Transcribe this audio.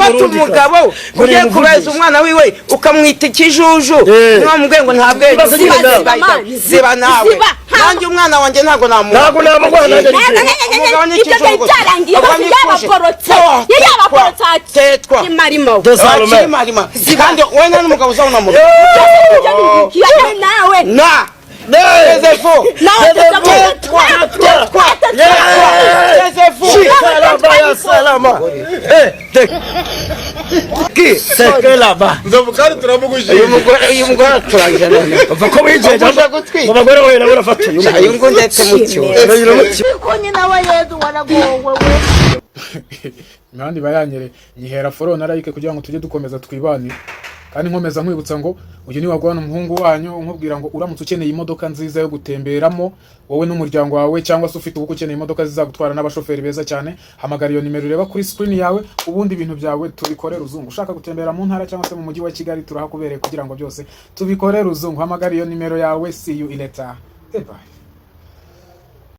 ufata umugabo ugiye kubeza umwana wiwe ukamwita ikijuju niba mubwiye ngo ntabwo ziba nawe nanjye umwana wanjye ntabwo namuguha nanjye umugabo ni ikijuju tetwa marima kandi wowe nta n'umugabo uzabona mu na Joseph salama ki seke laba ndamukari turamuguje uyu mugore turangije none uva ko wijeje ngo bagore we na urafata uyu ngo ndetse mutyo ko nyina wa Yezu waragowe Mandi bayanyere nyihera follow na like kugira ngo tujye dukomeza twibanire kandi nkomeza nkwibutsa ngo uyu ni wagwana umuhungu wanyu nkubwira ngo uramutse ukeneye imodoka nziza yo gutemberamo wowe n'umuryango wawe cyangwa se ufite uko ukeneye imodoka zizagutwara n'abashoferi beza cyane hamagara iyo nimero ureba kuri screen yawe ubundi ibintu byawe tubikorera uzungu ushaka gutembera mu ntara cyangwa se mu mujyi wa Kigali turahakubereye kugira ngo byose tubikorera uzungu hamagara iyo nimero yawe see you later. Bye.